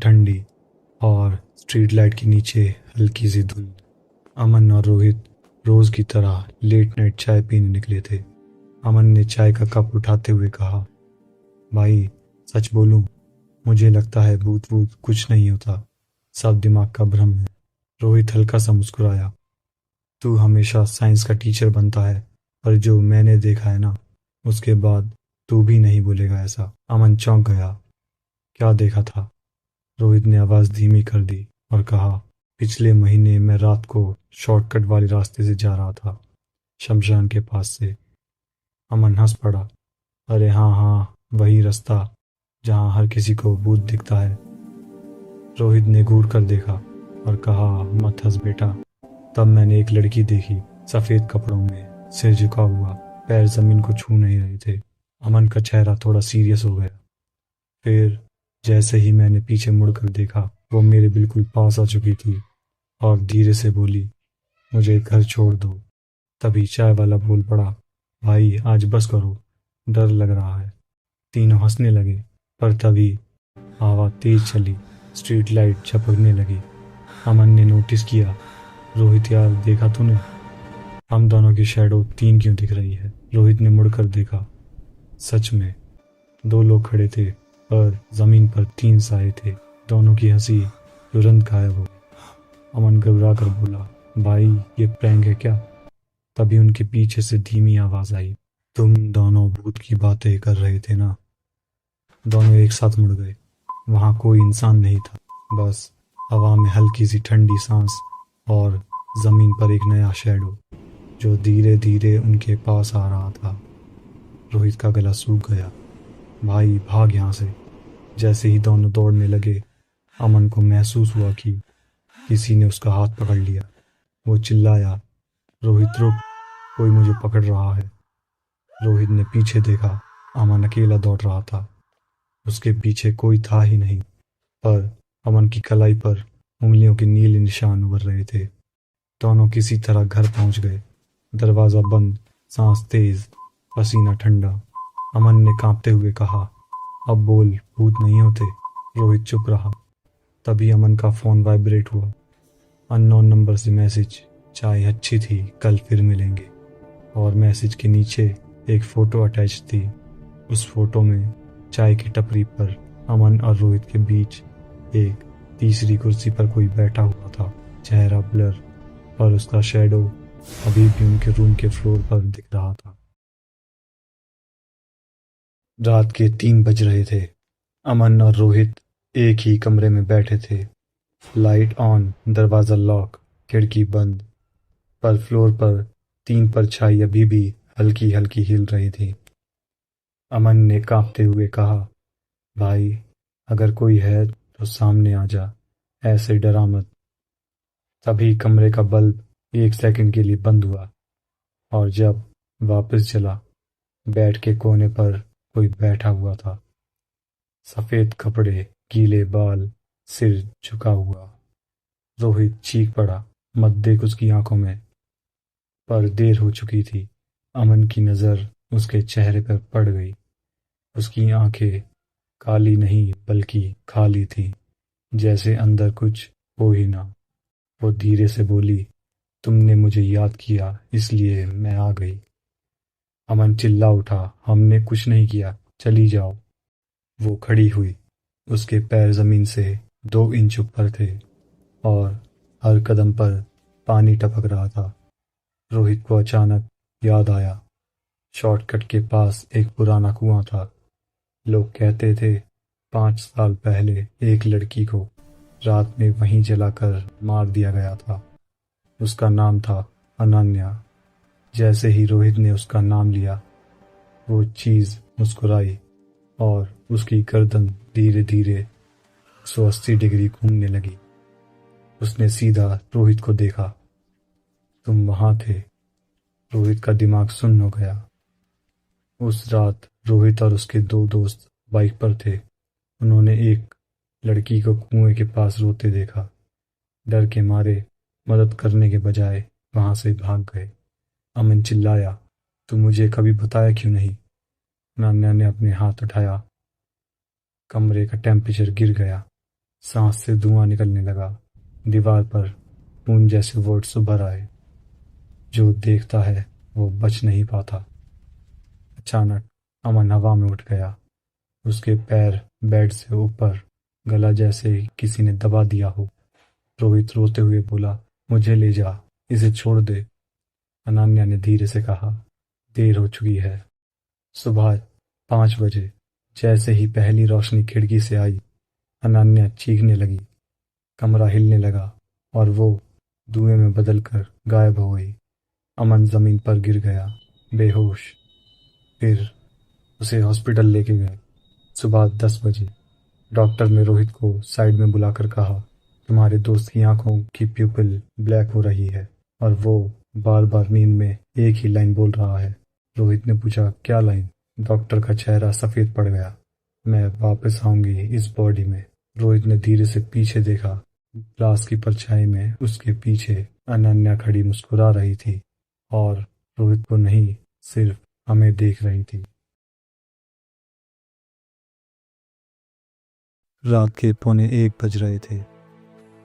ठंडी और street light के नीचे हल्की सी धुंध। अमन और रोहित रोज की तरह लेट नाइट चाय पीने निकले थे। अमन ने चाय का कप उठाते हुए कहा, भाई सच बोलूं, मुझे लगता है भूत वूत कुछ नहीं होता, सब दिमाग का भ्रम है। रोहित हल्का सा मुस्कुराया। तू हमेशा साइंस का टीचर बनता है, पर जो मैंने देखा है ना, उसके बाद तू भी नहीं बोलेगा ऐसा। अमन चौंक गया। क्या देखा था? रोहित ने आवाज धीमी कर दी और कहा, पिछले महीने मैं रात को शॉर्टकट वाले रास्ते से जा रहा था, शमशान के पास से। अमन हंस पड़ा। अरे हाँ हाँ, वही रास्ता जहाँ हर किसी को भूत दिखता है। रोहित ने घूर कर देखा और कहा, मत हंस बेटा। तब मैंने एक लड़की देखी, सफेद कपड़ों में, सिर झुका हुआ, पैर जमीन को छू नहीं रहे थे। अमन का चेहरा थोड़ा सीरियस हो गया। फिर जैसे ही मैंने पीछे मुड़कर देखा, वो मेरे बिल्कुल पास आ चुकी थी और धीरे से बोली, मुझे घर छोड़ दो। तभी चाय वाला बोल पड़ा, भाई आज बस करो, डर लग रहा है। तीनों हंसने लगे, पर तभी हवा तेज चली, स्ट्रीट लाइट झपकने लगी। अमन ने नोटिस किया, रोहित यार देखा तूने, हम दोनों की शैडो तीन क्यों दिख रही है? रोहित ने मुड़कर देखा। सच में दो लोग खड़े थे, पर जमीन पर तीन साए थे। दोनों की हंसी तुरंत गायब हो गई। अमन घबरा कर बोला, भाई ये प्रैंक है क्या? तभी उनके पीछे से धीमी आवाज आई, तुम दोनों भूत की बातें कर रहे थे ना? दोनों एक साथ मुड़ गए। वहां कोई इंसान नहीं था, बस हवा में हल्की सी ठंडी सांस और जमीन पर एक नया शैडो जो धीरे धीरे उनके पास आ रहा था। रोहित का गला सूख गया। भाई भाग यहाँ से। जैसे ही दोनों दौड़ने लगे, अमन को महसूस हुआ कि किसी ने उसका हाथ पकड़ लिया। वो चिल्लाया, रोहित रुक, कोई मुझे पकड़ रहा है। रोहित ने पीछे देखा। अमन अकेला दौड़ रहा था। उसके पीछे कोई था ही नहीं, पर अमन की कलाई पर उंगलियों के नीले निशान उभर रहे थे। दोनों किसी तरह घर पहुंच गए। दरवाजा बंद, सांस तेज, पसीना ठंडा। अमन ने कांपते हुए कहा, अब बोल, भूत नहीं होते? रोहित चुप रहा। तभी अमन का फोन वाइब्रेट हुआ। अननोन नंबर से मैसेज, चाय अच्छी थी, कल फिर मिलेंगे। और मैसेज के नीचे एक फोटो अटैच थी। उस फोटो में चाय की टपरी पर अमन और रोहित के बीच एक तीसरी कुर्सी पर कोई बैठा हुआ था, चेहरा ब्लर, पर उसका शैडो अभी भी उनके रूम के फ्लोर पर दिख रहा था। रात के 3 बज रहे थे। अमन और रोहित एक ही कमरे में बैठे थे। लाइट ऑन, दरवाजा लॉक, खिड़की बंद, पर फ्लोर पर 3 परछाई अभी भी हल्की हल्की हिल रही थी। अमन ने कांपते हुए कहा, भाई अगर कोई है तो सामने आ जा, ऐसे डरा मत। तभी कमरे का बल्ब 1 सेकंड के लिए बंद हुआ और जब वापस चला, बेड के कोने पर कोई बैठा हुआ था, सफेद कपड़े, गीले बाल, सिर झुका हुआ। रोहित चीख पड़ा, मत देख उसकी आंखों में। पर देर हो चुकी थी। अमन की नजर उसके चेहरे पर पड़ गई। उसकी आंखें काली नहीं बल्कि खाली थी, जैसे अंदर कुछ हो ही ना। वो धीरे से बोली, तुमने मुझे याद किया इसलिए मैं आ गई। अमन चिल्ला उठा, हमने कुछ नहीं किया, चली जाओ। वो खड़ी हुई। उसके पैर जमीन से 2 इंच ऊपर थे और हर कदम पर पानी टपक रहा था। रोहित को अचानक याद आया, शॉर्टकट के पास एक पुराना कुआं था। लोग कहते थे 5 साल पहले एक लड़की को रात में वहीं जलाकर मार दिया गया था। उसका नाम था अनन्या। जैसे ही रोहित ने उसका नाम लिया, वो चीज मुस्कुराई और उसकी गर्दन धीरे धीरे 180 डिग्री घूमने लगी। उसने सीधा रोहित को देखा। तुम वहां थे। रोहित का दिमाग सुन्न हो गया। उस रात रोहित और उसके 2 दोस्त बाइक पर थे। उन्होंने एक लड़की को कुएं के पास रोते देखा। डर के मारे मदद करने के बजाय वहां से भाग गए। अमन चिल्लाया, तू मुझे कभी बताया क्यों नहीं? नान्या ने अपने हाथ उठाया। कमरे का टेम्परेचर गिर गया। सांस से धुआं निकलने लगा। दीवार पर खून जैसे वर्ड्स उभर आए। जो देखता है वो बच नहीं पाता। अचानक अमन हवा में उठ गया। उसके पैर बेड से ऊपर, गला जैसे किसी ने दबा दिया हो। रोहित रोते हुए बोला, मुझे ले जा, इसे छोड़ दे। अनन्या ने धीरे से कहा, देर हो चुकी है। सुबह 5 बजे जैसे ही पहली रोशनी खिड़की से आई, अनन्या चीखने लगी। कमरा हिलने लगा और वो धुएं में बदलकर गायब हो गई। अमन जमीन पर गिर गया, बेहोश। फिर उसे हॉस्पिटल लेके गए। सुबह 10 बजे डॉक्टर ने रोहित को साइड में बुलाकर कहा, तुम्हारे दोस्त की आंखों की प्यूपिल ब्लैक हो रही है और वो बार बार नींद में एक ही लाइन बोल रहा है। रोहित ने पूछा, क्या लाइन? डॉक्टर का चेहरा सफेद पड़ गया। मैं वापस आऊंगी इस बॉडी में। रोहित ने धीरे से पीछे देखा। ग्लास की परछाई में उसके पीछे अनन्या खड़ी मुस्कुरा रही थी और रोहित को नहीं, सिर्फ हमें देख रही थी। रात के 1:45 बज रहे थे।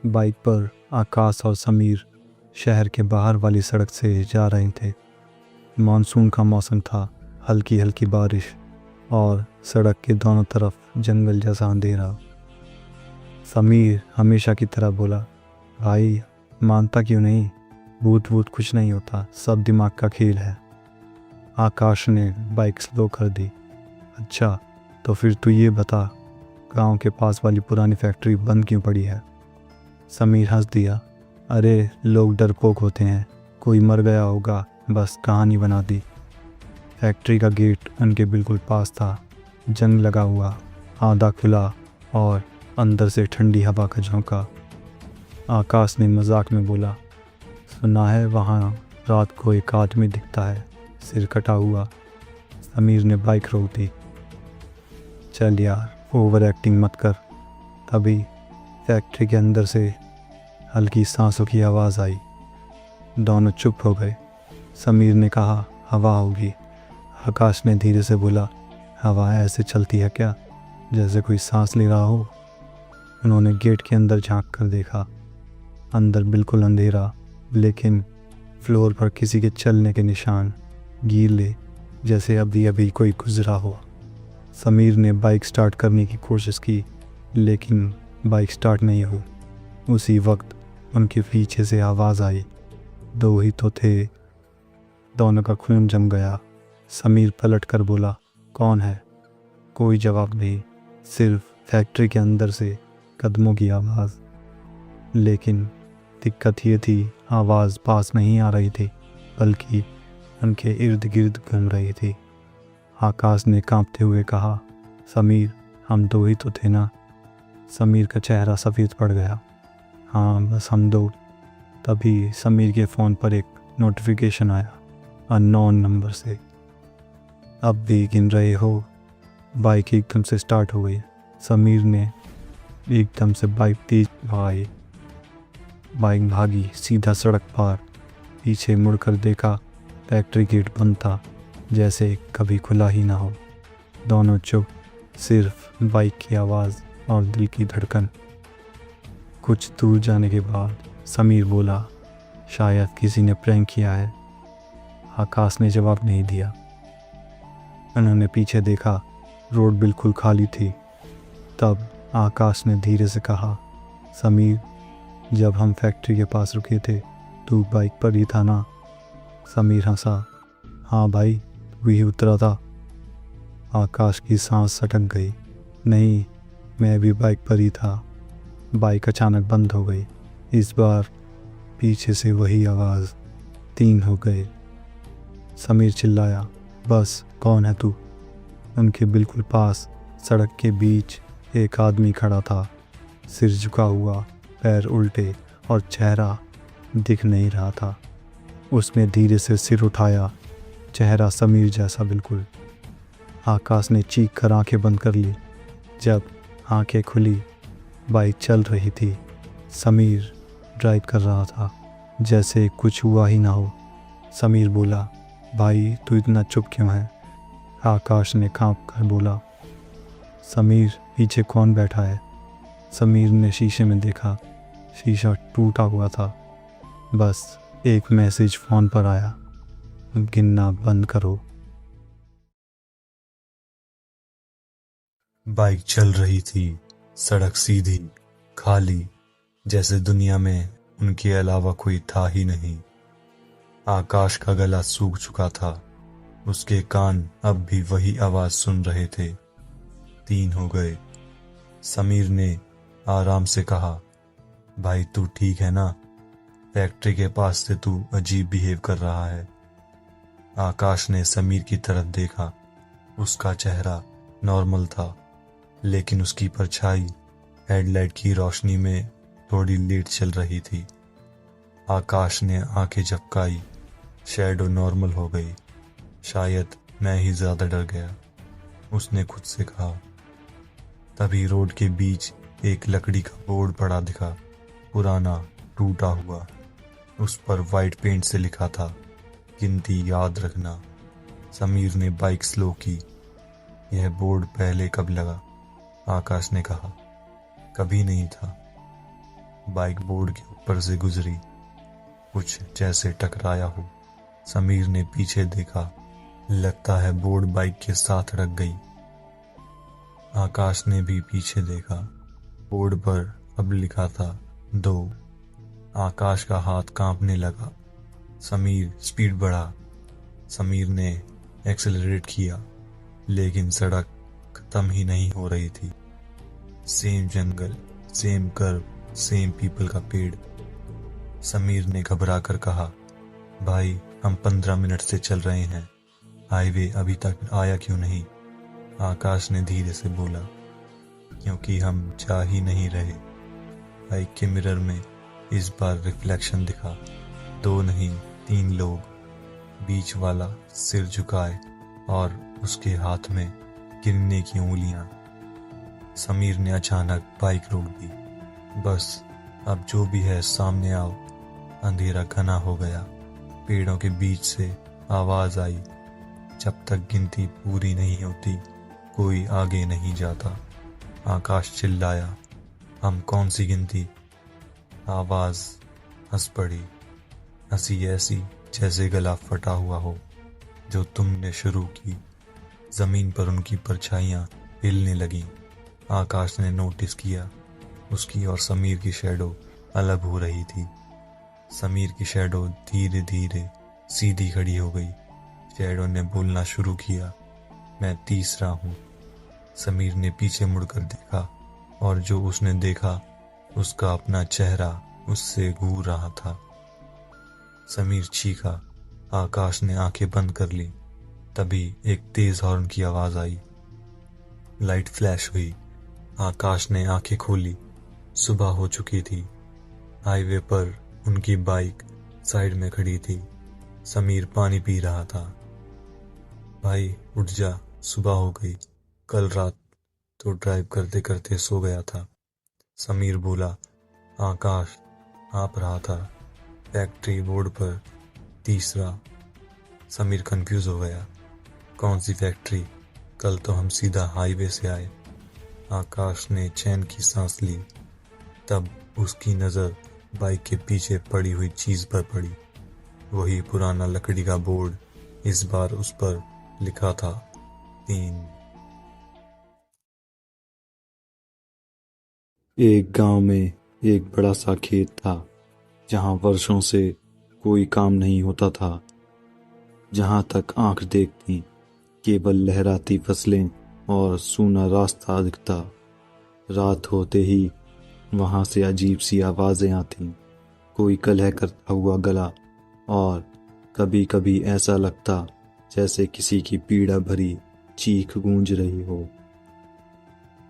बाइक पर आकाश और समीर शहर के बाहर वाली सड़क से जा रहे थे। मानसून का मौसम था, हल्की हल्की बारिश और सड़क के दोनों तरफ जंगल जैसा अंधेरा। समीर हमेशा की तरह बोला, भाई मानता क्यों नहीं? भूत वूत कुछ नहीं होता, सब दिमाग का खेल है। आकाश ने बाइक स्लो कर दी। अच्छा, तो फिर तू ये बता, गांव के पास वाली पुरानी फैक्ट्री बंद क्यों पड़ी है? समीर हंस दिया, अरे लोग डरपोक होते हैं, कोई मर गया होगा, बस कहानी बना दी। फैक्ट्री का गेट उनके बिल्कुल पास था, जंग लगा हुआ, आधा खुला और अंदर से ठंडी हवा का झोंका। आकाश ने मजाक में बोला, सुना है वहाँ रात को एक आदमी दिखता है, सिर कटा हुआ। समीर ने बाइक रोक दी। चल यार, ओवर एक्टिंग मत कर। तभी फैक्ट्री के अंदर से हल्की सांसों की आवाज़ आई। दोनों चुप हो गए। समीर ने कहा, हवा होगी। आकाश ने धीरे से बोला, हवा ऐसे चलती है क्या, जैसे कोई सांस ले रहा हो? उन्होंने गेट के अंदर झांक कर देखा। अंदर बिल्कुल अंधेरा, लेकिन फ्लोर पर किसी के चलने के निशान, गीले, जैसे अभी अभी कोई गुजरा हो। समीर ने बाइक स्टार्ट करने की कोशिश की, लेकिन बाइक स्टार्ट नहीं हुई। उसी वक्त उनके पीछे से आवाज़ आई। दो ही तो थे। दोनों का खून जम गया। समीर पलट कर बोला, कौन है? कोई जवाब नहीं, सिर्फ फैक्ट्री के अंदर से कदमों की आवाज़। लेकिन दिक्कत ये थी, आवाज़ पास नहीं आ रही थी, बल्कि उनके इर्द गिर्द घूम रही थी। आकाश ने कांपते हुए कहा, समीर हम दो ही तो थे ना? समीर का चेहरा सफ़ेद पड़ गया। हाँ, बस हम दो। तभी समीर के फ़ोन पर एक नोटिफिकेशन आया, अननोन नंबर से। अब भी गिन रहे हो? बाइक एकदम से स्टार्ट हो गई। समीर ने एकदम से बाइक तेज भगाई। बाइक भागी सीधा सड़क पार। पीछे मुड़कर देखा, फैक्ट्री गेट बंद था, जैसे कभी खुला ही ना हो। दोनों चुप, सिर्फ बाइक की आवाज़ और दिल की धड़कन। कुछ दूर जाने के बाद समीर बोला, शायद किसी ने प्रैंक किया है। आकाश ने जवाब नहीं दिया। उन्होंने पीछे देखा, रोड बिल्कुल खाली थी। तब आकाश ने धीरे से कहा, समीर जब हम फैक्ट्री के पास रुके थे, तू बाइक पर ही था ना? समीर हंसा, हाँ भाई, वही उतरा था। आकाश की सांस सटक गई। नहीं, मैं भी बाइक पर ही था। बाइक अचानक बंद हो गई। इस बार पीछे से वही आवाज़, 3 हो गए। समीर चिल्लाया, बस कौन है तू? उनके बिल्कुल पास सड़क के बीच एक आदमी खड़ा था, सिर झुका हुआ, पैर उल्टे और चेहरा दिख नहीं रहा था। उसने धीरे से सिर उठाया, चेहरा समीर जैसा बिल्कुल। आकाश ने चीख कर आंखें बंद कर ली। जब आंखें खुली, बाइक चल रही थी। समीर ड्राइव कर रहा था, जैसे कुछ हुआ ही ना हो। समीर बोला, भाई तू इतना चुप क्यों है? आकाश ने कांप कर बोला, समीर पीछे कौन बैठा है? समीर ने शीशे में देखा, शीशा टूटा हुआ था। बस एक मैसेज फ़ोन पर आया, गिनना बंद करो। बाइक चल रही थी, सड़क सीधी, खाली, जैसे दुनिया में उनके अलावा कोई था ही नहीं। आकाश का गला सूख चुका था, उसके कान अब भी वही आवाज सुन रहे थे। 3 हो गए। समीर ने आराम से कहा, भाई तू ठीक है ना? फैक्ट्री के पास से तू अजीब बिहेव कर रहा है। आकाश ने समीर की तरफ देखा। उसका चेहरा नॉर्मल था, लेकिन उसकी परछाई हेडलाइट की रोशनी में थोड़ी लेट चल रही थी। आकाश ने आंखें झपकाई, शैडो नॉर्मल हो गई। शायद मैं ही ज्यादा डर गया, उसने खुद से कहा। तभी रोड के बीच एक लकड़ी का बोर्ड पड़ा दिखा, पुराना, टूटा हुआ। उस पर वाइट पेंट से लिखा था, गिनती याद रखना। समीर ने बाइक स्लो की। यह बोर्ड पहले कब लगा? आकाश ने कहा। कभी नहीं था। बाइक बोर्ड के ऊपर से गुजरी, कुछ जैसे टकराया हो। समीर ने पीछे देखा, लगता है बोर्ड बाइक के साथ रख गई। आकाश ने भी पीछे देखा, बोर्ड पर अब लिखा था 2। आकाश का हाथ कांपने लगा। समीर स्पीड बढ़ा। समीर ने एक्सेलरेट किया, लेकिन सड़क खत्म ही नहीं हो रही थी। सेम जंगल, सेम कर्व, सेम पीपल का पेड़। समीर ने घबरा कर कहा, भाई हम 15 मिनट से चल रहे हैं, हाईवे अभी तक आया क्यों नहीं? आकाश ने धीरे से बोला, क्योंकि हम जा ही नहीं रहे। बाइक के मिरर में इस बार रिफ्लेक्शन दिखा। 2 नहीं 3 लोग। बीच वाला सिर झुकाए और उसके हाथ में गिनने की उंगलियां। समीर ने अचानक बाइक रोक दी। बस अब जो भी है सामने आओ। अंधेरा घना हो गया। पेड़ों के बीच से आवाज आई, जब तक गिनती पूरी नहीं होती कोई आगे नहीं जाता। आकाश चिल्लाया, हम कौन सी गिनती? आवाज हंस पड़ी, हंसी ऐसी जैसे गला फटा हुआ हो। जो तुमने शुरू की। जमीन पर उनकी परछाइयां हिलने लगीं। आकाश ने नोटिस किया, उसकी और समीर की शैडो अलग हो रही थी। समीर की शैडो धीरे धीरे सीधी खड़ी हो गई। शैडो ने बोलना शुरू किया, मैं तीसरा हूँ। समीर ने पीछे मुड़कर देखा, और जो उसने देखा उसका अपना चेहरा उससे घूर रहा था। समीर चीखा। आकाश ने आंखें बंद कर ली। तभी एक तेज हॉर्न की आवाज आई। लाइट फ्लैश हुई। आकाश ने आंखें खोली। सुबह हो चुकी थी। हाईवे पर उनकी बाइक साइड में खड़ी थी। समीर पानी पी रहा था। भाई उठ जा, सुबह हो गई। कल रात तो ड्राइव करते करते सो गया था। समीर बोला। आकाश हाँफ रहा था। फैक्ट्री बोर्ड पर तीसरा। समीर कंफ्यूज हो गया। कौन सी फैक्ट्री? कल तो हम सीधा हाईवे से आए। आकाश ने चैन की सांस ली। तब उसकी नजर बाइक के पीछे पड़ी हुई चीज पर पड़ी। वही पुराना लकड़ी का बोर्ड। इस बार उस पर लिखा था 3। एक गांव में एक बड़ा सा खेत था, जहां वर्षों से कोई काम नहीं होता था। जहां तक आंख देखती केवल लहराती फसलें और सूना रास्ता दिखता। रात होते ही वहां से अजीब सी आवाजें आती, कोई कलह करता हुआ गला, और कभी कभी ऐसा लगता जैसे किसी की पीड़ा भरी चीख गूंज रही हो।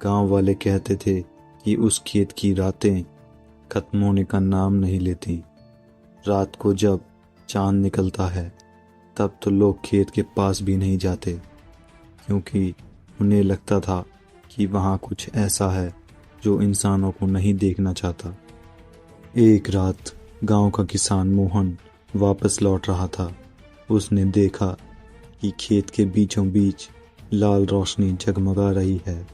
गांव वाले कहते थे कि उस खेत की रातें खत्म होने का नाम नहीं लेती। रात को जब चांद निकलता है तब तो लोग खेत के पास भी नहीं जाते, क्योंकि उन्हें लगता था कि वहाँ कुछ ऐसा है जो इंसानों को नहीं देखना चाहता। एक रात गांव का किसान मोहन वापस लौट रहा था। उसने देखा कि खेत के बीचों बीच लाल रोशनी जगमगा रही है।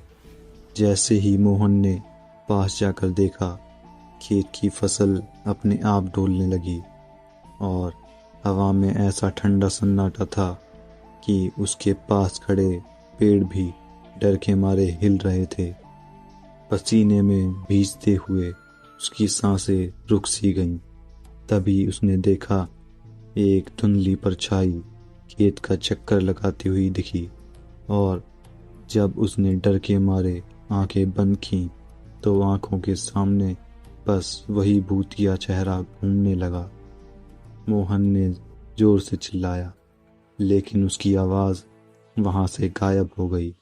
जैसे ही मोहन ने पास जाकर देखा, खेत की फसल अपने आप डोलने लगी और हवा में ऐसा ठंडा सन्नाटा था कि उसके पास खड़े पेड़ भी डर के मारे हिल रहे थे। पसीने में भीगते हुए उसकी सांसें रुक सी गईं। तभी उसने देखा, एक धुंधली परछाई खेत का चक्कर लगाती हुई दिखी और जब उसने डर के मारे आंखें बंद की तो आंखों के सामने बस वही भूतिया चेहरा घूमने लगा। मोहन ने जोर से चिल्लाया, लेकिन उसकी आवाज़ वहां से गायब हो गई,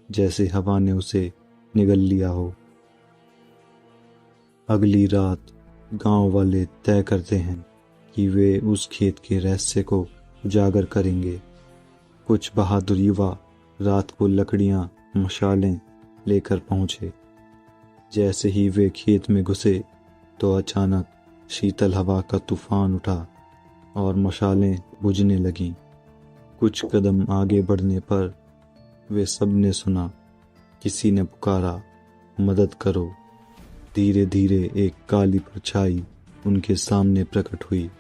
जैसे हवा ने उसे निगल लिया हो। अगली रात गांव वाले तय करते हैं कि वे उस खेत के रहस्य को उजागर करेंगे। कुछ बहादुर युवा रात को लकड़ियां, मशालें लेकर पहुंचे। जैसे ही वे खेत में घुसे तो अचानक शीतल हवा का तूफान उठा और मशालें बुझने लगीं। कुछ कदम आगे बढ़ने पर वे सब ने सुना, किसी ने पुकारा, मदद करो। धीरे धीरे एक काली परछाई उनके सामने प्रकट हुई।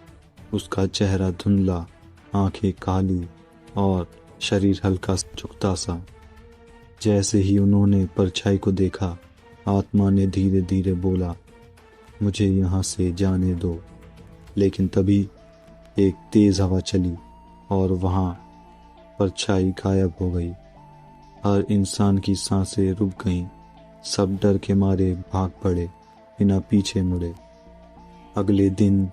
उसका चेहरा धुंधला, आंखें काली और शरीर हल्का झुकता सा। जैसे ही उन्होंने परछाई को देखा, आत्मा ने धीरे धीरे बोला, मुझे यहाँ से जाने दो। लेकिन तभी एक तेज हवा चली और वहां परछाई गायब हो गई। हर इंसान की सांसें रुक गईं। सब डर के मारे भाग पड़े, बिना पीछे मुड़े। अगले दिन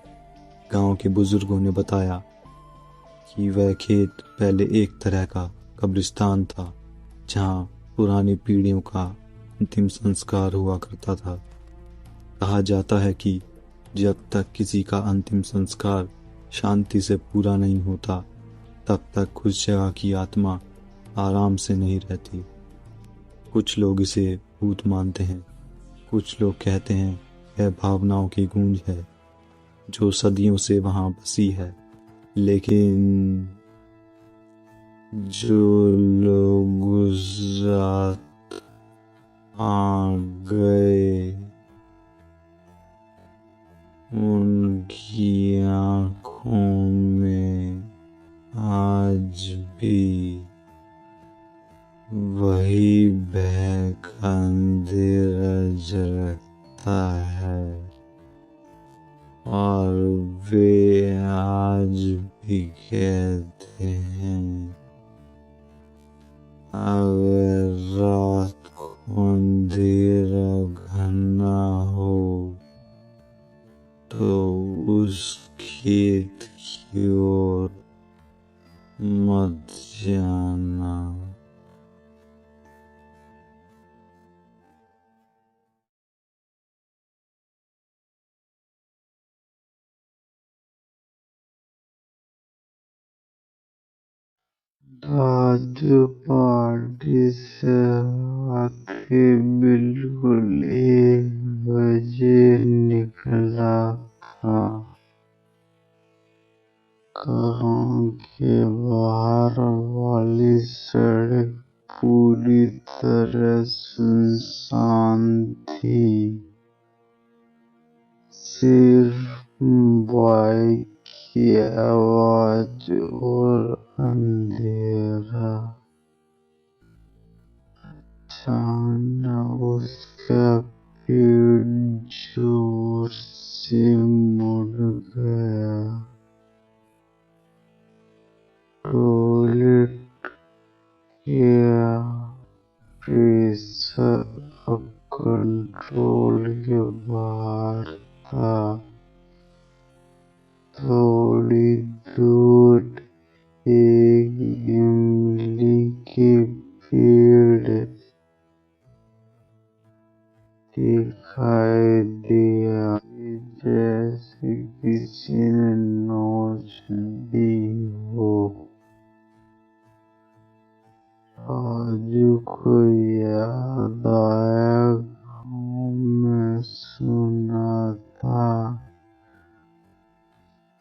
गांव के बुजुर्गों ने बताया कि वह खेत पहले एक तरह का कब्रिस्तान था, जहां पुरानी पीढ़ियों का अंतिम संस्कार हुआ करता था। कहा जाता है कि जब तक किसी का अंतिम संस्कार शांति से पूरा नहीं होता, तब तक उस जगह की आत्मा आराम से नहीं रहती। कुछ लोग इसे भूत मानते हैं, कुछ लोग कहते हैं यह भावनाओं की गूंज है जो सदियों से वहां बसी है। लेकिन जो लोग उस रात आ गए, उनकी आंखों में आज भी वही बहका अंधेरा झलकता है और वे आज भी कहते हैं, अगर रात को अंधेरा घना हो तो उस खेत की ओर मत जाना। राजू पार्टी से आके बिल्कुल 1 बजे निकला था। गांव के बाहर वाली सड़क पूरी तरह सुनसान थी। सिर्फ बाइक की आवाज और अंधेरा। अचानक उसका पेट जोर से मुड़ गया। टॉयलेट का प्रेशर अब कंट्रोल के बाहर था। थोड़ी दूर एक इमली के पेड़ दिखाई दिया, जैसे किसी ने नोच दी हो। राजू को याद आया, गाँव में सुना था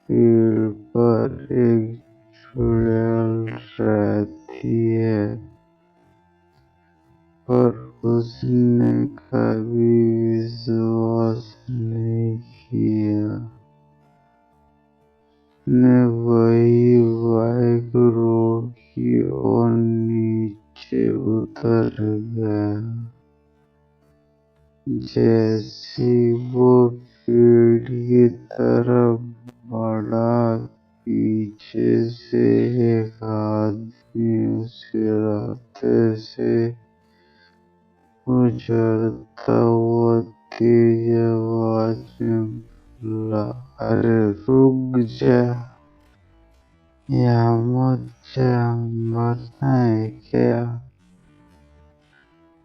पेड़ पर एक चुड़ैल रहती है, पर उसने कभी जैसे वो पेड़ की तरफ बढ़ा, पीछे से एक आदमी उसके रास्ते से गुजरता हुआ तेज आवाज में बोला, अरे रुक जा, यहाँ मत जा, मरना है क्या?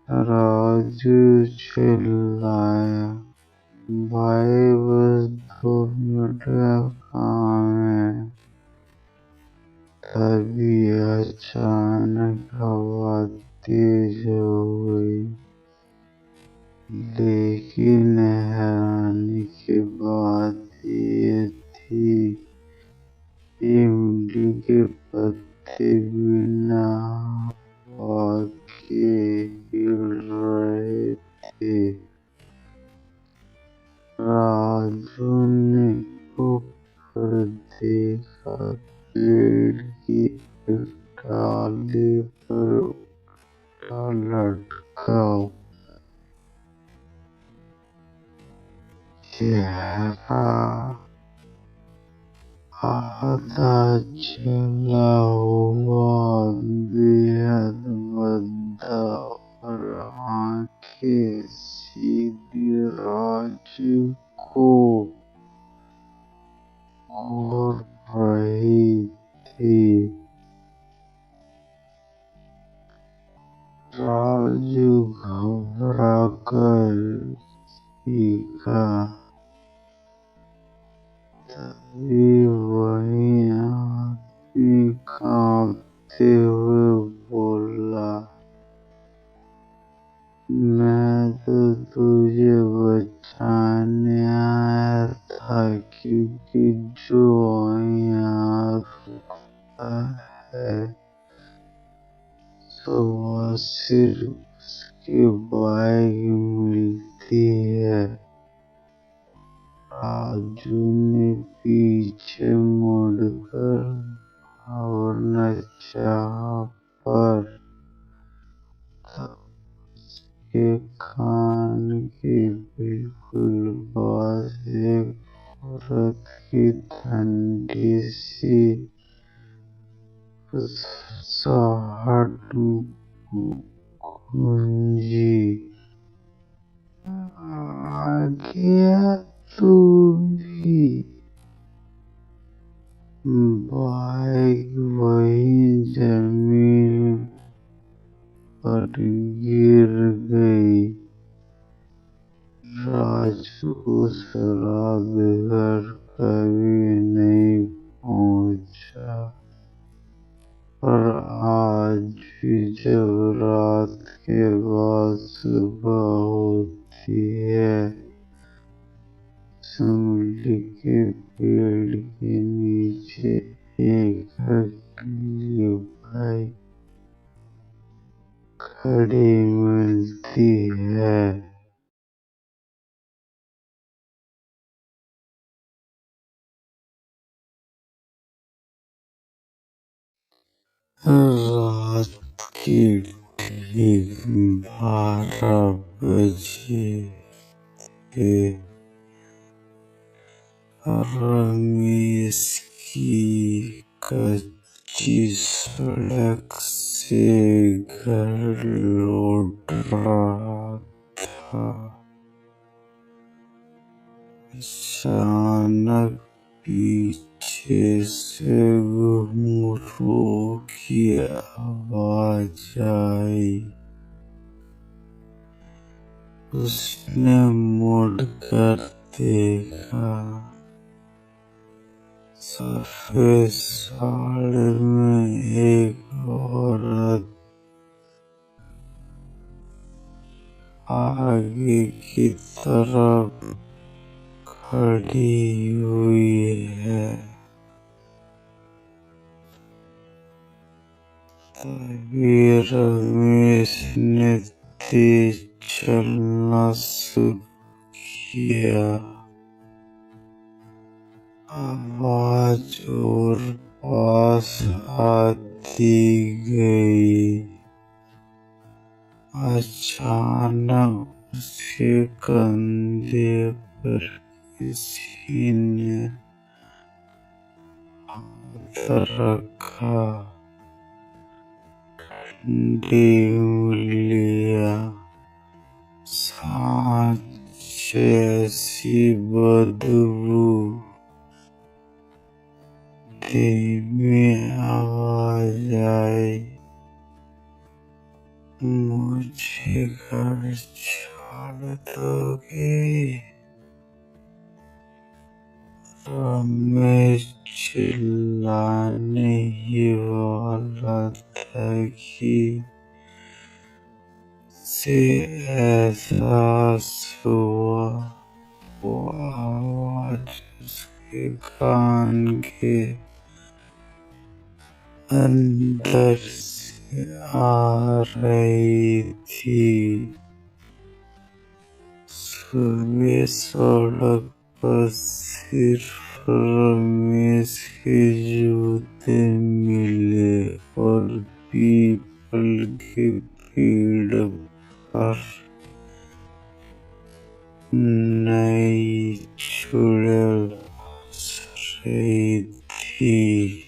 राजू चिल्लाया, भाई बस 2 मिनट का काम है। तभी अचानक हवा तेज हो गई, लेकिन हैरानी की बात ये थी, इमली के पत्ते बिना हवा के हिल रहे थे। राजू ने ऊपर देखा, पेड़ की एक डाली पर उल्टा लटका चेहरा आधा जला हुआ, बेहद भद्दा और आंखें सीधी राजू को घूर रही थी। राजू घबरा कर चीखा, तभी वही आदमी कांपते हुए बोला, मैं तो तुझे बचाने आया था, क्योंकि जो यहाँ रुकता है तो सिर्फ उसकी बाइक मिलती है। राजू ने पीछे मुड़कर भागना चाहा, पर तब उसके कान के बिल्कुल पास एक औरत की ठंडी सी फुसफुसाहट गूंजी, आ गया तू भी। बाइक वहीं जमीन पर गिर गई। राजू उस रात घर कभी नहीं पहुंचा, और आज भी जब रात के बाद सुबह होती है, इमली के पेड़ के नीचे एक अकेली बाइक खड़ी मिलती है। रात के ठीक 12 बजे थे। रमेश की कच्ची सड़क से घर लौट रहा था। अचानक पीछे से घुंघरू की आवाज आई। उसने मुड़कर देखा, सफेद साड़ी में एक औरत आगे की तरफ खड़ी हुई है। तभी रमेश ने तेज चलना शुरू किया। आवाज और पास आती गई। अचानक उसके कंधे पर किसी ने हाथ रखा। ठंडी उंगलियां, सांस जैसी बदबू, धीमी आवाज आई, मुझे घर छोड़ दोगे? रमेश चिल्लाने ही वाला था कि उसे एहसास हुआ वो आवाज उसके कान के अंदर से आ रही थी। सुबह सड़क पर सिर्फ रमेश के जूते मिले और पीपल के पेड़ पर नई चुड़ैल हंस रही थी।